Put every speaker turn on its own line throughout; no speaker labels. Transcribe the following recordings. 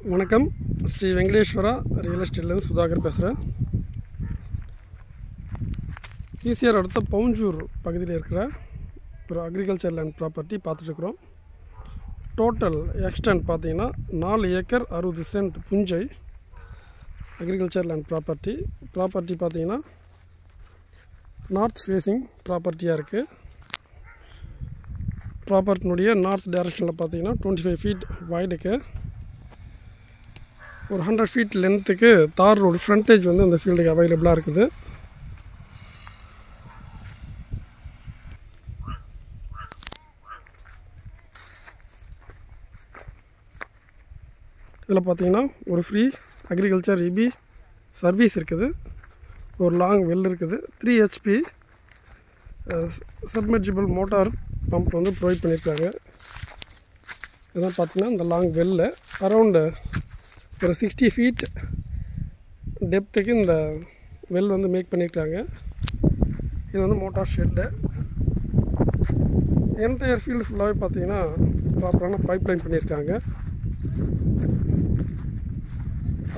வணக்கம். ஸ்ரீ வெங்கடேஸ்வரா ரியல் எஸ்டேட்லேருந்து சுதாகர் பேசுகிறேன். ஈசிஆர் அடுத்த பவுஞ்சூர் பகுதியில் இருக்கிற ஒரு அக்ரிகல்ச்சர் லேண்ட் ப்ராப்பர்ட்டி பார்த்துட்ருக்குறோம். டோட்டல் எக்ஸ்டென்ட் பார்த்தீங்கன்னா 4 ஏக்கர் 60 சென்ட் புஞ்சை அக்ரிகல்ச்சர் லேண்ட் ப்ராப்பர்ட்டி பார்த்தீங்கன்னா நார்த் ஃபேஸிங் ப்ராப்பர்ட்டியாக இருக்குது. ப்ராப்பர்ட்டினுடைய நார்த் டைரக்ஷனில் பார்த்தீங்கன்னா 25 ஃபீட் வைடுக்கு, ஒரு 100 ஃபீட் லென்த்துக்கு தார் ரோடு ஃப்ரண்டேஜ் வந்து அந்த ஃபீல்டுக்கு அவைலபிளாக இருக்குது. இதில் பார்த்தீங்கன்னா ஒரு ஃப்ரீ அக்ரிகல்ச்சர் இபி சர்வீஸ் இருக்குது, ஒரு லாங் வெல் இருக்குது, 3 HP சப்மெர்ஜிபிள் மோட்டார் பம்ப் வந்து ப்ரொவைட் பண்ணியிருக்காங்க. இதான் பார்த்தீங்கன்னா இந்த லாங் வெல்ல அரவுண்டு ஒரு 60 ஃபீட் டெப்த்துக்கு இந்த வெல் வந்து மேக் பண்ணியிருக்காங்க. இது வந்து மோட்டார் ஷெட்டு. என்டையர் ஃபீல்டு ஃபுல்லாகவே பார்த்தீங்கன்னா ப்ராப்பரான பைப் லைன் பண்ணியிருக்காங்க.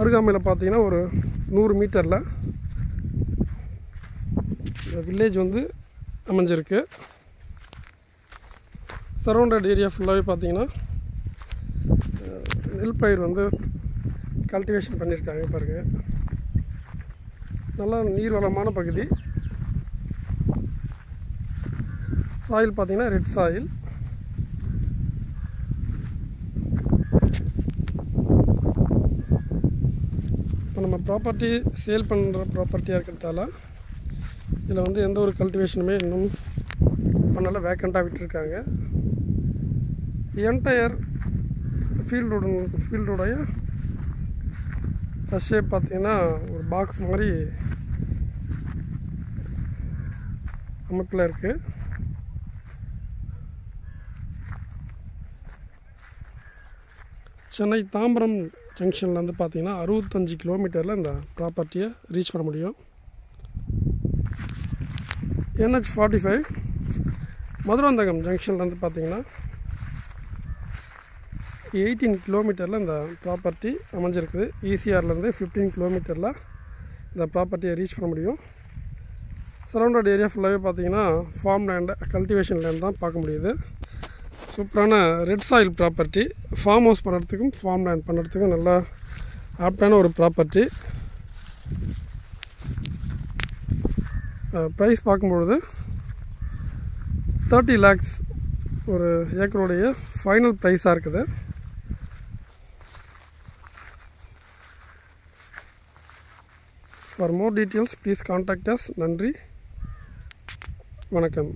அருகாமையில் பார்த்தீங்கன்னா ஒரு 100 மீட்டரில் வில்லேஜ் வந்து அமைஞ்சிருக்கு. சரௌண்டட் ஏரியா ஃபுல்லாகவே பார்த்தீங்கன்னா நெல் பயிர் வந்து கல்டிவேஷன் பண்ணியிருக்காங்க. பாருங்கள், நல்லா நீர்வளமான பகுதி. சாயில் பார்த்தீங்கன்னா ரெட் சாயில். இப்போ நம்ம ப்ராப்பர்ட்டி சேல் பண்ணுற ப்ராப்பர்ட்டியாக இருக்கிறதால இதில் வந்து எந்த ஒரு கல்டிவேஷனுமே இன்னும் பண்ணல, வேக்கண்ட்டாக விட்டுருக்காங்க. என்டையர் ஃபீல்டோடைய ஷேப் பார்த்தீங்கன்னா ஒரு பாக்ஸ் மாதிரி அமைப்பில் இருக்குது. சென்னை தாம்பரம் ஜங்ஷன்லேருந்து பார்த்தீங்கன்னா 65 கிலோமீட்டரில் இந்த ப்ராப்பர்ட்டியை ரீச் பண்ண முடியும். NH 45 மதுராந்தகம் ஜங்ஷன்லேருந்து பார்த்தீங்கன்னா 18 கிலோமீட்டரில் இந்த ப்ராப்பர்ட்டி அமைஞ்சிருக்குது. ஈசிஆர்லேருந்து 15 கிலோமீட்டரில் இந்த ப்ராப்பர்ட்டியை ரீச் பண்ண முடியும். சரௌண்டட் ஏரியா ஃபுல்லாகவே பார்த்தீங்கன்னா ஃபார்ம் லேண்டு, கல்டிவேஷன் லேண்ட் தான் பார்க்க முடியுது. சூப்பரான red soil property. Farm house பண்ணுறதுக்கும் ஃபார்ம் லேண்ட் பண்ணுறதுக்கும் நல்லா ஆப்டான ஒரு ப்ராப்பர்ட்டி. ப்ரைஸ் பார்க்கும்பொழுது 30 lakhs ஒரு ஏக்கருடைய ஃபைனல் ப்ரைஸாக இருக்குது. For more details please contact as. நன்றி, வணக்கம்.